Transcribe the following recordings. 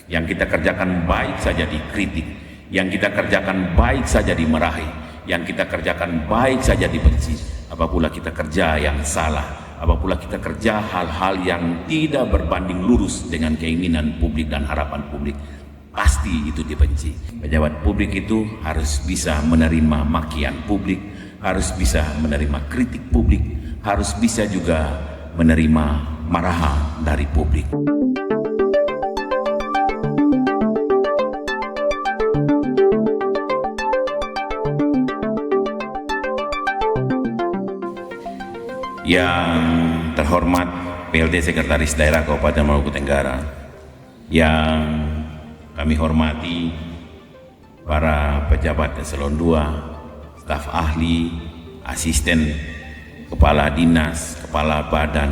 Yang kita kerjakan baik saja dikritik, yang kita kerjakan baik saja dimarahi, yang kita kerjakan baik saja dibenci. Apabila kita kerja yang salah, apabila kita kerja hal-hal yang tidak berbanding lurus dengan keinginan publik dan harapan publik, pasti itu dibenci. Pejabat publik itu harus bisa menerima makian publik, harus bisa menerima kritik publik, harus bisa juga menerima marahan dari publik. Yang terhormat PLT Sekretaris Daerah Kabupaten Maluku Tenggara, yang kami hormati para pejabat eselon 2, staf ahli, asisten kepala dinas, kepala badan,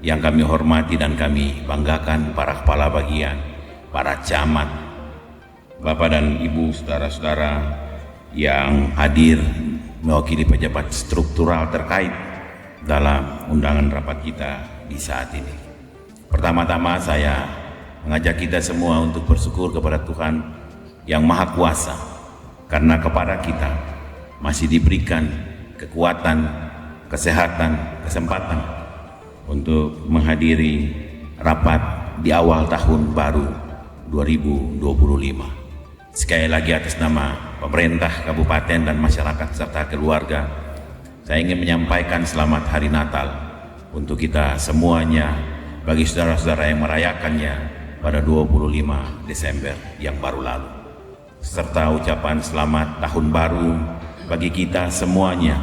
yang kami hormati dan kami banggakan para kepala bagian, para camat, Bapak dan Ibu, saudara-saudara yang hadir mewakili pejabat struktural terkait dalam undangan rapat kita di saat ini. Pertama-tama saya mengajak kita semua untuk bersyukur kepada Tuhan yang Maha Kuasa, karena kepada kita masih diberikan kekuatan, kesehatan, kesempatan untuk menghadiri rapat di awal tahun baru 2025. Sekali lagi atas nama pemerintah kabupaten dan masyarakat serta keluarga, saya ingin menyampaikan selamat hari Natal untuk kita semuanya, bagi saudara-saudara yang merayakannya pada 25 Desember yang baru lalu, serta ucapan selamat tahun baru bagi kita semuanya.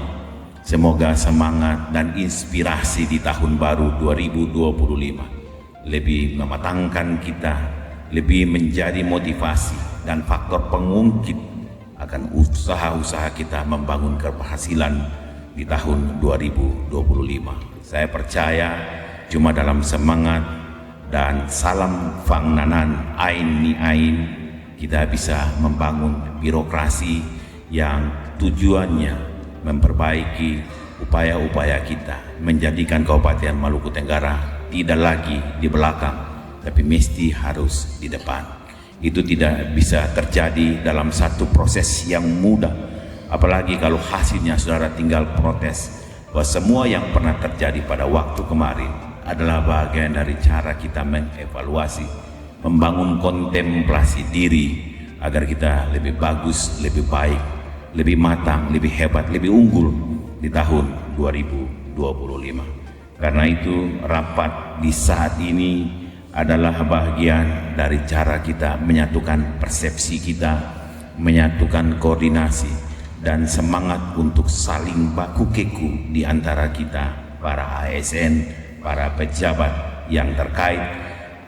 Semoga semangat dan inspirasi di tahun baru 2025 lebih mematangkan kita, lebih menjadi motivasi dan faktor pengungkit akan usaha-usaha kita membangun keberhasilan di tahun 2025. Saya percaya cuma dalam semangat dan salam fangnanan ain ni ain kita bisa membangun birokrasi yang tujuannya memperbaiki upaya-upaya kita menjadikan Kabupaten Maluku Tenggara tidak lagi di belakang, tapi mesti harus di depan. Itu tidak bisa terjadi dalam satu proses yang mudah, apalagi kalau hasilnya saudara tinggal protes. Bahwa semua yang pernah terjadi pada waktu kemarin adalah bagian dari cara kita mengevaluasi, membangun kontemplasi diri agar kita lebih bagus, lebih baik, lebih matang, lebih hebat, lebih unggul di tahun 2025. Karena itu rapat di saat ini adalah bagian dari cara kita menyatukan persepsi kita, menyatukan koordinasi dan semangat untuk saling baku-keku di antara kita, para ASN, para pejabat yang terkait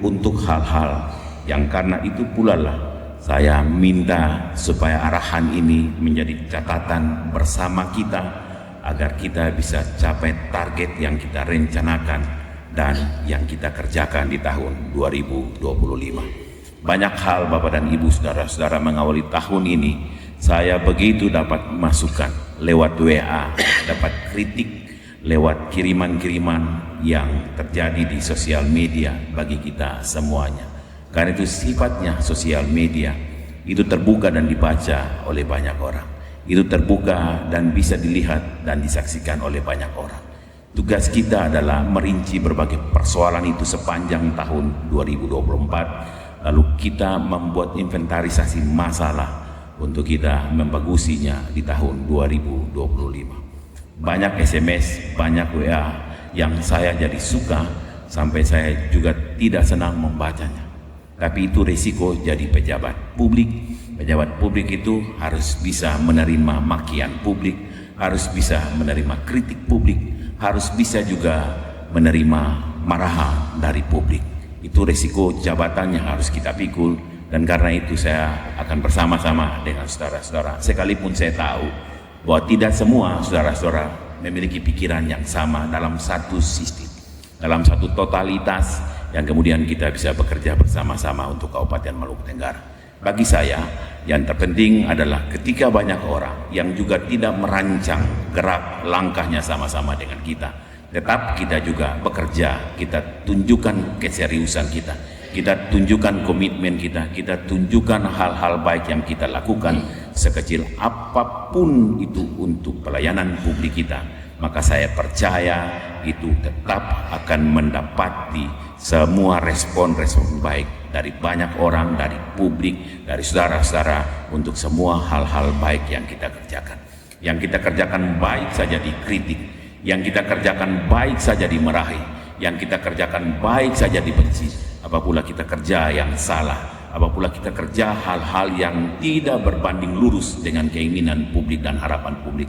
untuk hal-hal yang karena itu pula lah saya minta supaya arahan ini menjadi catatan bersama kita agar kita bisa capai target yang kita rencanakan dan yang kita kerjakan di tahun 2025. Banyak hal Bapak dan Ibu, saudara-saudara, mengawali tahun ini saya begitu dapat masukan lewat WA, dapat kritik lewat kiriman-kiriman yang terjadi di sosial media bagi kita semuanya. Karena itu sifatnya sosial media itu terbuka dan dibaca oleh banyak orang. Itu terbuka dan bisa dilihat dan disaksikan oleh banyak orang. Tugas kita adalah merinci berbagai persoalan itu sepanjang tahun 2024, lalu kita membuat inventarisasi masalah untuk kita membagusinya di tahun 2025. Banyak SMS, banyak WA yang saya jadi suka sampai saya juga tidak senang membacanya. Tapi itu risiko jadi pejabat publik. Pejabat publik itu harus bisa menerima makian publik, harus bisa menerima kritik publik, harus bisa juga menerima marahan dari publik. Itu risiko jabatannya harus kita pikul. Dan karena itu saya akan bersama-sama dengan saudara-saudara, sekalipun saya tahu bahwa tidak semua saudara-saudara memiliki pikiran yang sama dalam satu sistem, dalam satu totalitas yang kemudian kita bisa bekerja bersama-sama untuk Kabupaten Maluku Tenggara. Bagi saya yang terpenting adalah ketika banyak orang yang juga tidak merancang gerak langkahnya sama-sama dengan kita, tetap kita juga bekerja, kita tunjukkan keseriusan kita, kita tunjukkan komitmen kita tunjukkan hal-hal baik yang kita lakukan sekecil apapun itu untuk pelayanan publik kita, maka saya percaya itu tetap akan mendapati semua respon-respon baik dari banyak orang, dari publik, dari saudara-saudara untuk semua hal-hal baik yang kita kerjakan. Yang kita kerjakan baik saja dikritik, yang kita kerjakan baik saja dimarahi, yang kita kerjakan baik saja dibenci. Apabila kita kerja yang salah, apabila kita kerja hal-hal yang tidak berbanding lurus dengan keinginan publik dan harapan publik,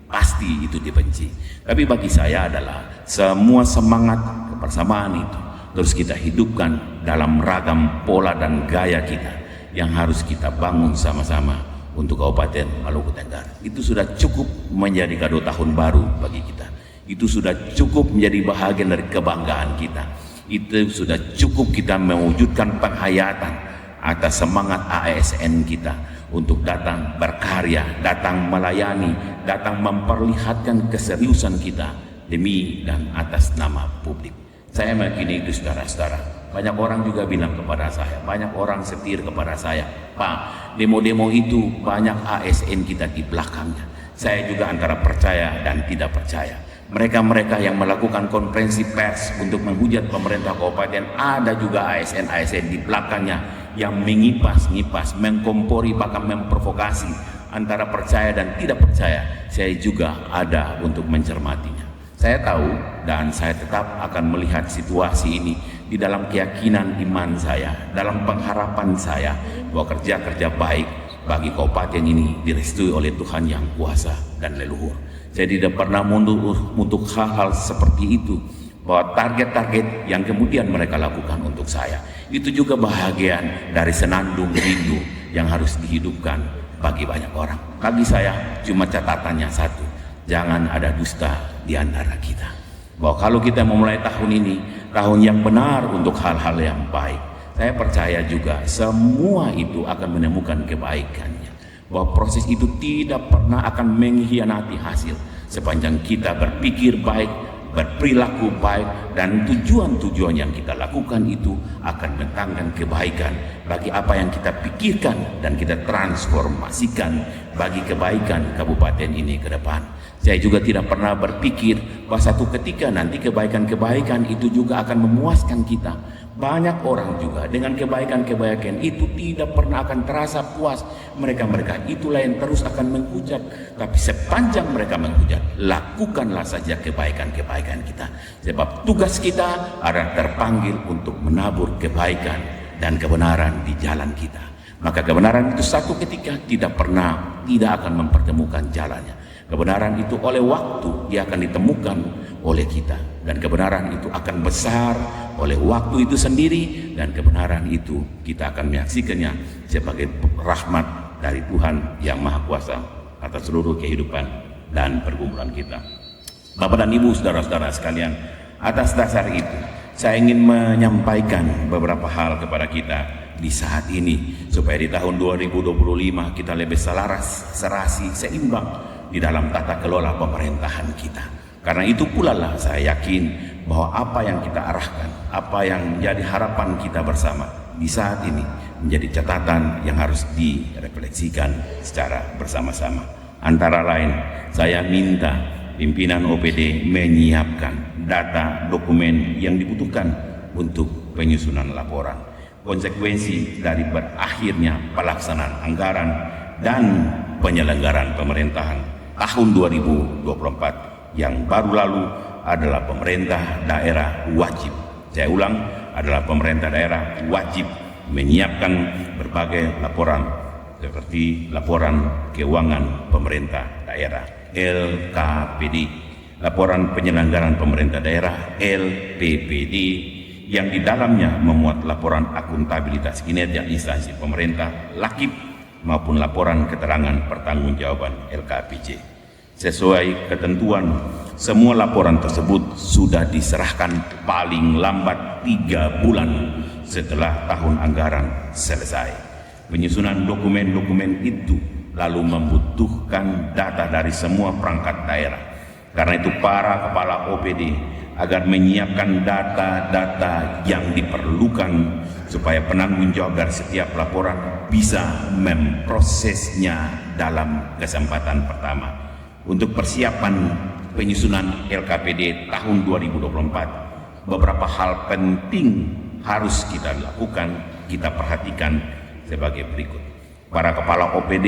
pasti itu dibenci. Tapi bagi saya adalah semua semangat kebersamaan itu terus kita hidupkan dalam ragam pola dan gaya kita yang harus kita bangun sama-sama untuk Kabupaten Maluku Tenggara. Itu sudah cukup menjadi kado tahun baru bagi kita. Itu sudah cukup menjadi bahagian dari kebanggaan kita. Itu sudah cukup kita mewujudkan penghayatan atas semangat ASN kita untuk datang berkarya, datang melayani, datang memperlihatkan keseriusan kita demi dan atas nama publik. Saya meyakini itu saudara-saudara. Banyak orang juga bilang kepada saya, banyak orang setir kepada saya, Pak, demo-demo itu banyak ASN kita di belakangnya. Saya juga antara percaya dan tidak percaya. Mereka-mereka yang melakukan konferensi pers untuk menghujat pemerintah kabupaten, ada juga ASN-ASN di belakangnya yang mengipas-ngipas, mengkompori, bahkan memprovokasi. Antara percaya dan tidak percaya, saya juga ada untuk mencermatinya. Saya tahu dan saya tetap akan melihat situasi ini di dalam keyakinan iman saya, dalam pengharapan saya bahwa kerja-kerja baik bagi kabupaten ini direstui oleh Tuhan yang kuasa dan leluhur. Saya tidak pernah mundur untuk hal-hal seperti itu, bahwa target-target yang kemudian mereka lakukan untuk saya itu juga bahagian dari senandung rindu yang harus dihidupkan bagi banyak orang. Bagi saya cuma catatannya satu, jangan ada dusta di antara kita. Bahwa kalau kita memulai tahun ini, tahun yang benar untuk hal-hal yang baik, saya percaya juga semua itu akan menemukan kebaikannya. Bahwa proses itu tidak pernah akan mengkhianati hasil sepanjang kita berpikir baik, berperilaku baik, dan tujuan-tujuan yang kita lakukan itu akan mendatangkan kebaikan bagi apa yang kita pikirkan dan kita transformasikan bagi kebaikan kabupaten ini ke depan. Saya juga tidak pernah berpikir bahwa satu ketika nanti kebaikan-kebaikan itu juga akan memuaskan kita. Banyak orang juga dengan kebaikan-kebaikan itu tidak pernah akan terasa puas. Mereka-mereka itulah yang terus akan menghujat. Tapi sepanjang mereka menghujat, lakukanlah saja kebaikan-kebaikan kita. Sebab tugas kita adalah terpanggil untuk menabur kebaikan dan kebenaran di jalan kita. Maka kebenaran itu satu ketika tidak akan mempertemukan jalannya. Kebenaran itu oleh waktu dia akan ditemukan oleh kita, dan kebenaran itu akan besar oleh waktu itu sendiri, dan kebenaran itu kita akan menyaksikannya sebagai rahmat dari Tuhan yang Maha Kuasa atas seluruh kehidupan dan pergumulan kita. Bapak dan Ibu, saudara-saudara sekalian, atas dasar itu saya ingin menyampaikan beberapa hal kepada kita di saat ini supaya di tahun 2025 kita lebih selaras, serasi, seimbang di dalam tata kelola pemerintahan kita. Karena itu pula lah saya yakin bahwa apa yang kita arahkan, apa yang menjadi harapan kita bersama di saat ini menjadi catatan yang harus direfleksikan secara bersama-sama. Antara lain, saya minta pimpinan OPD menyiapkan data dokumen yang dibutuhkan untuk penyusunan laporan. Konsekuensi dari berakhirnya pelaksanaan anggaran dan penyelenggaraan pemerintahan tahun 2024 yang baru lalu adalah pemerintah daerah wajib, saya ulang, adalah pemerintah daerah wajib menyiapkan berbagai laporan seperti laporan keuangan pemerintah daerah LKPD, laporan penyelenggaraan pemerintah daerah LPPD, yang di dalamnya memuat laporan akuntabilitas kinerja instansi pemerintah LAKIP maupun laporan keterangan pertanggungjawaban LKPJ. Sesuai ketentuan, semua laporan tersebut sudah diserahkan paling lambat 3 bulan setelah tahun anggaran selesai. Penyusunan dokumen-dokumen itu lalu membutuhkan data dari semua perangkat daerah. Karena itu para kepala OPD agar menyiapkan data-data yang diperlukan supaya penanggung jawab dari setiap laporan bisa memprosesnya dalam kesempatan pertama. Untuk persiapan penyusunan LKPD tahun 2024, beberapa hal penting harus kita lakukan, kita perhatikan sebagai berikut. Para kepala OPD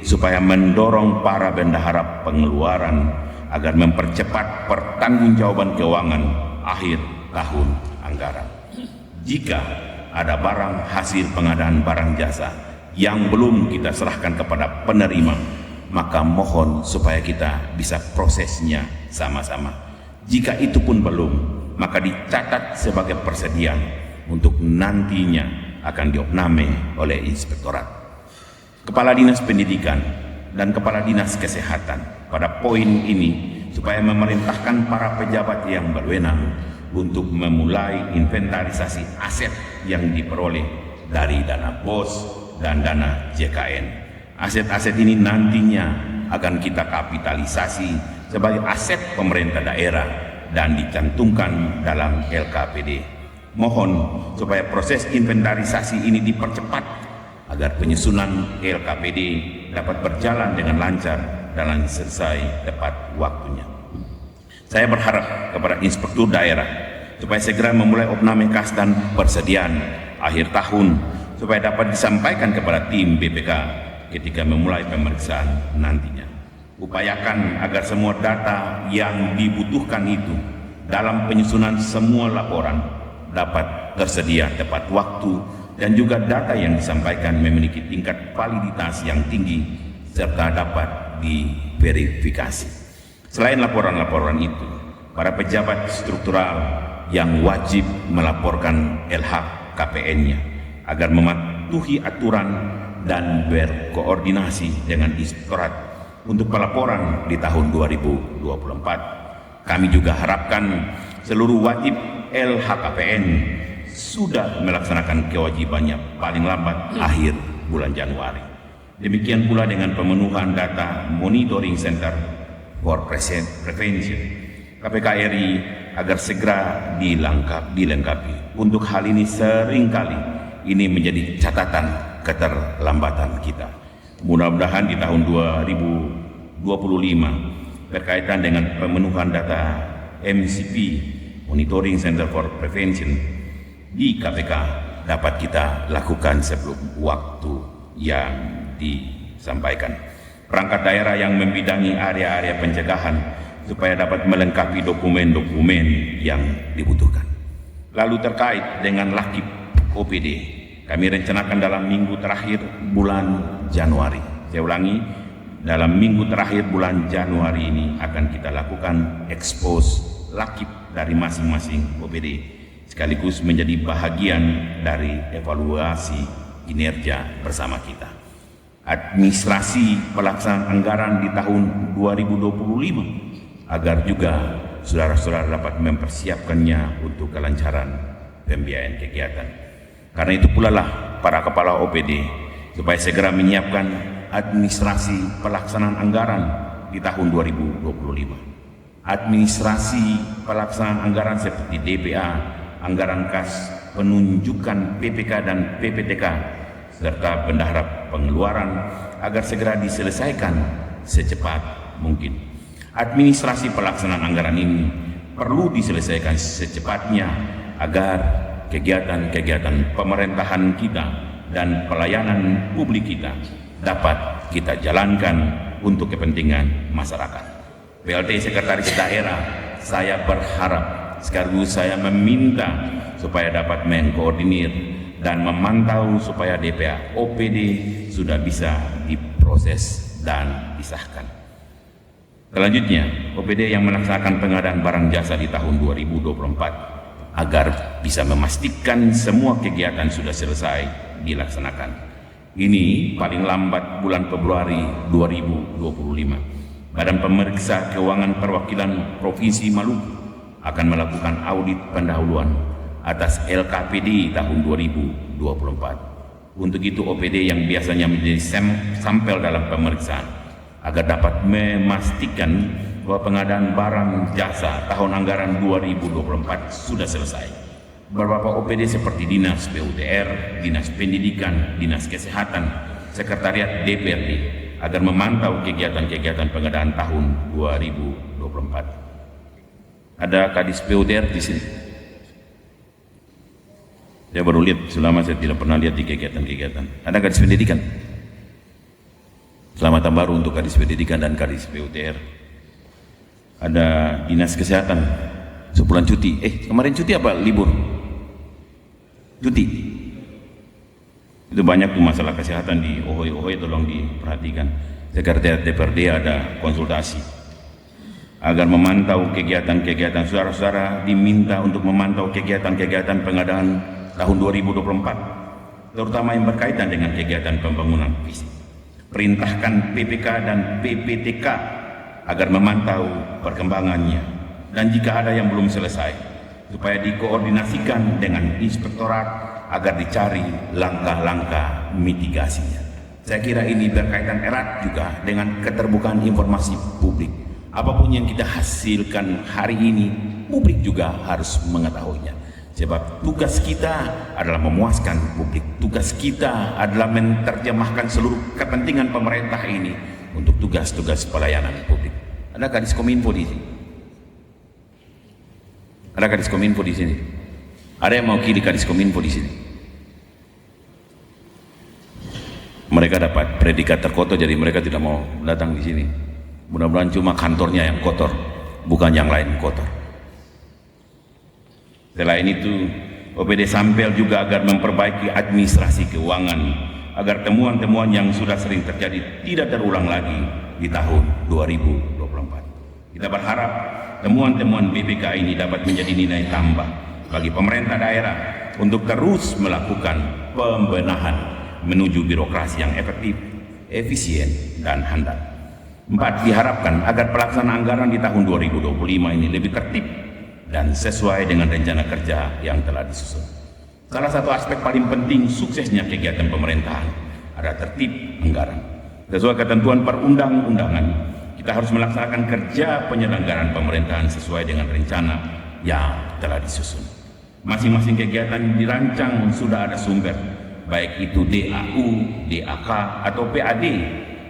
supaya mendorong para bendahara pengeluaran agar mempercepat pertanggungjawaban keuangan akhir tahun anggaran. Jika ada barang hasil pengadaan barang jasa yang belum kita serahkan kepada penerima, maka mohon supaya kita bisa prosesnya sama-sama. Jika itu pun belum, maka dicatat sebagai persediaan untuk nantinya akan diopname oleh Inspektorat. Kepala Dinas Pendidikan dan Kepala Dinas Kesehatan pada poin ini supaya memerintahkan para pejabat yang berwenang untuk memulai inventarisasi aset yang diperoleh dari dana BOS dan dana JKN. Aset-aset ini nantinya akan kita kapitalisasi sebagai aset pemerintah daerah dan dicantumkan dalam LKPD. Mohon supaya proses inventarisasi ini dipercepat agar penyusunan LKPD dapat berjalan dengan lancar dan selesai tepat waktunya. Saya berharap kepada Inspektur Daerah supaya segera memulai opname kas dan persediaan akhir tahun supaya dapat disampaikan kepada tim BPK ketika memulai pemeriksaan nantinya. Upayakan agar semua data yang dibutuhkan itu dalam penyusunan semua laporan dapat tersedia tepat waktu dan juga data yang disampaikan memiliki tingkat validitas yang tinggi serta dapat diverifikasi. Selain laporan-laporan itu, para pejabat struktural yang wajib melaporkan LHKPN-nya agar mematuhi aturan dan berkoordinasi dengan Inspektorat untuk pelaporan di tahun 2024. Kami juga harapkan seluruh wajib LHKPN sudah melaksanakan kewajibannya paling lambat akhir bulan Januari. Demikian pula dengan pemenuhan data Monitoring Center for Prevention KPK RI agar segera dilengkapi. Untuk hal ini seringkali ini menjadi catatan keterlambatan kita. Mudah-mudahan di tahun 2025 berkaitan dengan pemenuhan data MCP Monitoring Center for Prevention di KPK dapat kita lakukan sebelum waktu yang disampaikan. Perangkat daerah yang membidangi area-area pencegahan supaya dapat melengkapi dokumen-dokumen yang dibutuhkan. Lalu terkait dengan lakib OPD, kami rencanakan dalam minggu terakhir bulan Januari. Saya ulangi, dalam minggu terakhir bulan Januari ini akan kita lakukan ekspos lakib dari masing-masing OPD, sekaligus menjadi bahagian dari evaluasi kinerja bersama kita. Administrasi pelaksanaan anggaran di tahun 2025 agar juga saudara-saudara dapat mempersiapkannya untuk kelancaran pembiayaan kegiatan. Karena itu pula lah para kepala OPD supaya segera menyiapkan administrasi pelaksanaan anggaran di tahun 2025. Administrasi pelaksanaan anggaran seperti DPA, anggaran kas, penunjukan PPK dan PPTK, serta bendahara pengeluaran agar segera diselesaikan secepat mungkin. Administrasi pelaksanaan anggaran ini perlu diselesaikan secepatnya agar kegiatan-kegiatan pemerintahan kita dan pelayanan publik kita dapat kita jalankan untuk kepentingan masyarakat. PLT Sekretaris Daerah, saya berharap sekaligus saya meminta supaya dapat mengkoordinir dan memantau supaya DPA OPD sudah bisa diproses dan disahkan. Selanjutnya, OPD yang melaksanakan pengadaan barang jasa di tahun 2024 agar bisa memastikan semua kegiatan sudah selesai dilaksanakan. Ini paling lambat bulan Februari 2025. Badan Pemeriksa Keuangan Perwakilan Provinsi Maluku akan melakukan audit pendahuluan atas LKPD tahun 2024. Untuk itu OPD yang biasanya menjadi sampel dalam pemeriksaan agar dapat memastikan bahwa pengadaan barang jasa tahun anggaran 2024 sudah selesai. beberapa OPD seperti Dinas PUTR, Dinas Pendidikan, Dinas Kesehatan, Sekretariat DPRD agar memantau kegiatan-kegiatan pengadaan tahun 2024. Ada Kadis PUTR di sini. Saya baru lihat, selama saya tidak pernah lihat di kegiatan-kegiatan. Ada Kadis Pendidikan. Selamatan baru untuk Kadis Pendidikan dan Kadis PUTR. Ada Dinas Kesehatan, sebulan cuti. Kemarin cuti apa? Libur? Cuti. Itu banyak tuh masalah kesehatan di Ohoi, tolong diperhatikan. Sekretariat DPRD ada konsultasi agar memantau kegiatan-kegiatan. Saudara-saudara diminta untuk memantau kegiatan-kegiatan pengadaan tahun 2024, terutama yang berkaitan dengan kegiatan pembangunan fisik. Perintahkan PPK dan PPTK agar memantau perkembangannya, dan jika ada yang belum selesai supaya dikoordinasikan dengan inspektorat agar dicari langkah-langkah mitigasinya. Saya kira ini berkaitan erat juga dengan keterbukaan informasi publik. Apapun yang kita hasilkan hari ini, publik juga harus mengetahuinya. Sebab tugas kita adalah memuaskan publik. Tugas kita adalah menerjemahkan seluruh kepentingan pemerintah ini untuk tugas-tugas pelayanan publik. Ada Kadis Kominfo di sini. Ada Kadis Kominfo di sini. Ada yang mau kiri Kadis Kominfo di sini. Mereka dapat predikat terkotor, jadi mereka tidak mau datang di sini. Mudah-mudahan cuma kantornya yang kotor, bukan yang lain kotor. Selain itu, OPD Sampel juga agar memperbaiki administrasi keuangan, agar temuan-temuan yang sudah sering terjadi tidak terulang lagi di tahun 2024. Kita berharap temuan-temuan BPK ini dapat menjadi nilai tambah bagi pemerintah daerah untuk terus melakukan pembenahan menuju birokrasi yang efektif, efisien, dan handal. 4. Diharapkan agar pelaksanaan anggaran di tahun 2025 ini lebih tertib dan sesuai dengan rencana kerja yang telah disusun. Salah satu aspek paling penting suksesnya kegiatan pemerintahan adalah tertib anggaran. Sesuai ketentuan perundang-undangan, kita harus melaksanakan kerja penyelenggaraan pemerintahan sesuai dengan rencana yang telah disusun. Masing-masing kegiatan dirancang sudah ada sumber, baik itu DAU, DAK, atau PAD,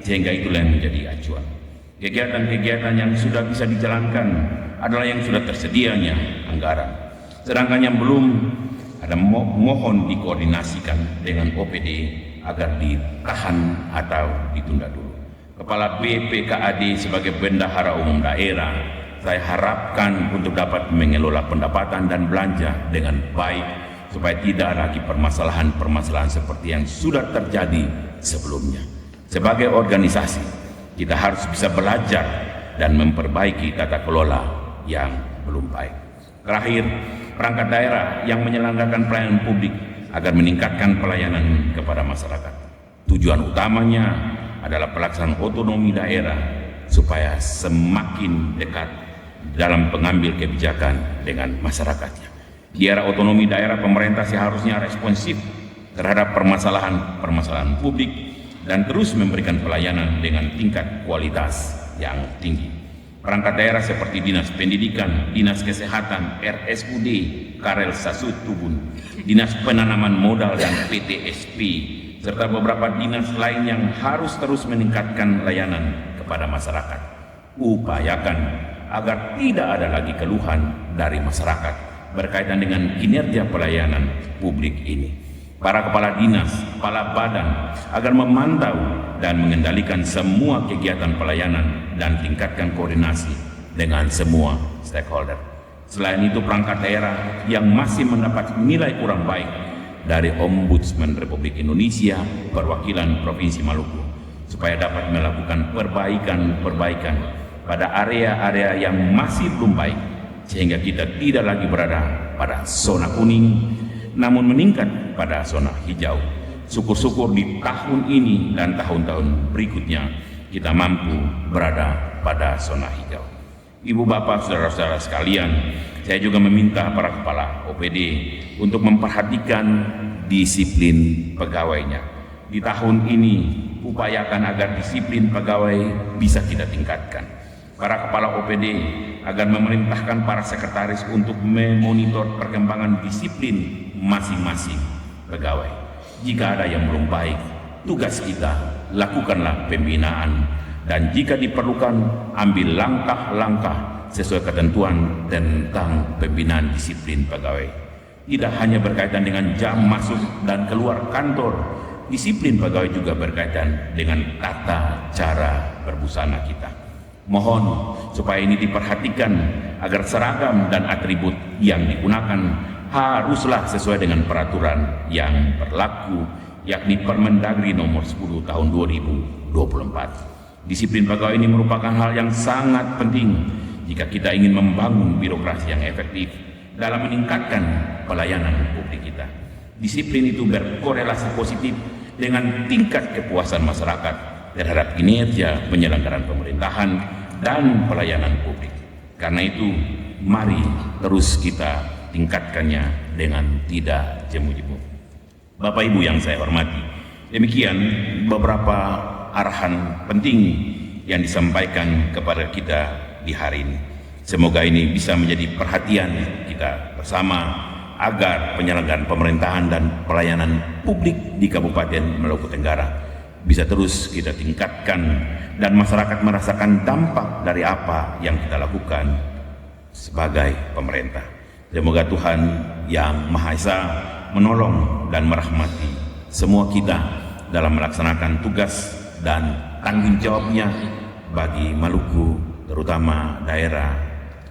sehingga itulah yang menjadi acuan. Kegiatan-kegiatan yang sudah bisa dijalankan adalah yang sudah tersedianya anggaran. Sedangkan yang belum ada mohon dikoordinasikan dengan OPD agar ditahan atau ditunda dulu. Kepala BPKAD sebagai bendahara umum daerah, saya harapkan untuk dapat mengelola pendapatan dan belanja dengan baik supaya tidak lagi permasalahan-permasalahan seperti yang sudah terjadi sebelumnya. Sebagai organisasi, kita harus bisa belajar dan memperbaiki tata kelola yang belum baik. Terakhir, perangkat daerah yang menyelenggarakan pelayanan publik agar meningkatkan pelayanan kepada masyarakat. Tujuan utamanya adalah pelaksanaan otonomi daerah supaya semakin dekat dalam pengambil kebijakan dengan masyarakatnya. Di era otonomi daerah, pemerintah seharusnya responsif terhadap permasalahan publik dan terus memberikan pelayanan dengan tingkat kualitas yang tinggi. Perangkat daerah seperti Dinas Pendidikan, Dinas Kesehatan, RSUD, Karel Sasut Tubun, Dinas Penanaman Modal dan PTSP, serta beberapa dinas lain yang harus terus meningkatkan layanan kepada masyarakat. Upayakan agar tidak ada lagi keluhan dari masyarakat berkaitan dengan kinerja pelayanan publik ini. Para kepala dinas, kepala badan agar memantau dan mengendalikan semua kegiatan pelayanan dan tingkatkan koordinasi dengan semua stakeholder. Selain itu, perangkat daerah yang masih mendapat nilai kurang baik dari Ombudsman Republik Indonesia perwakilan Provinsi Maluku supaya dapat melakukan perbaikan pada area-area yang masih belum baik sehingga kita tidak lagi berada pada zona kuning namun meningkat pada zona hijau. Syukur-syukur di tahun ini dan tahun-tahun berikutnya kita mampu berada pada zona hijau. Ibu bapak, saudara-saudara sekalian, saya juga meminta para kepala OPD untuk memperhatikan disiplin pegawainya. Di tahun ini upayakan agar disiplin pegawai bisa kita tingkatkan. Para kepala OPD agar memerintahkan para sekretaris untuk memonitor perkembangan disiplin masing-masing pegawai. Jika ada yang belum baik, tugas kita lakukanlah pembinaan, dan jika diperlukan ambil langkah-langkah sesuai ketentuan tentang pembinaan disiplin pegawai. Tidak hanya berkaitan dengan jam masuk dan keluar kantor, disiplin pegawai juga berkaitan dengan tata cara berbusana kita. Mohon supaya ini diperhatikan agar seragam dan atribut yang digunakan haruslah sesuai dengan peraturan yang berlaku, yakni Permendagri nomor 10 tahun 2024. Disiplin pegawai ini merupakan hal yang sangat penting jika kita ingin membangun birokrasi yang efektif dalam meningkatkan pelayanan publik kita. Disiplin itu berkorelasi positif dengan tingkat kepuasan masyarakat terhadap kinerja penyelenggaraan pemerintahan dan pelayanan publik. Karena itu, mari terus kita tingkatkannya dengan tidak jemu-jemu. Bapak Ibu yang saya hormati, demikian beberapa arahan penting yang disampaikan kepada kita di hari ini. Semoga ini bisa menjadi perhatian kita bersama agar penyelenggaraan pemerintahan dan pelayanan publik di Kabupaten Maluku Tenggara bisa terus kita tingkatkan dan masyarakat merasakan dampak dari apa yang kita lakukan sebagai pemerintah. Semoga Tuhan yang Maha Esa menolong dan merahmati semua kita dalam melaksanakan tugas dan tanggung jawabnya bagi Maluku, terutama daerah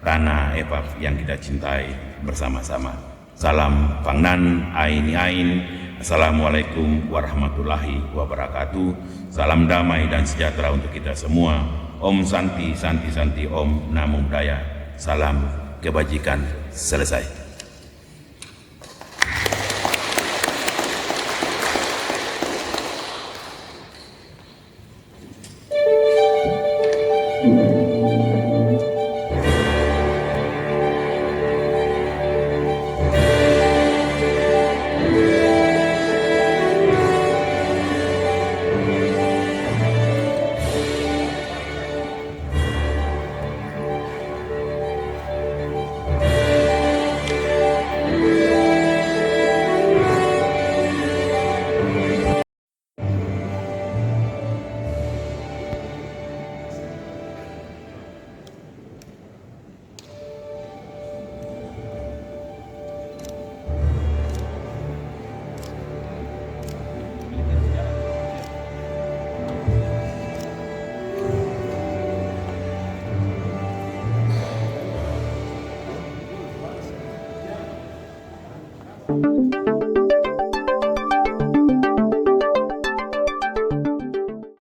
tanah Epaf yang kita cintai bersama-sama. Salam Pangnan Aini Ain. Assalamualaikum warahmatullahi wabarakatuh. Salam damai dan sejahtera untuk kita semua. Om Santi Santi Santi Om Namo Buddhaya. Salam kebajikan. Selesai.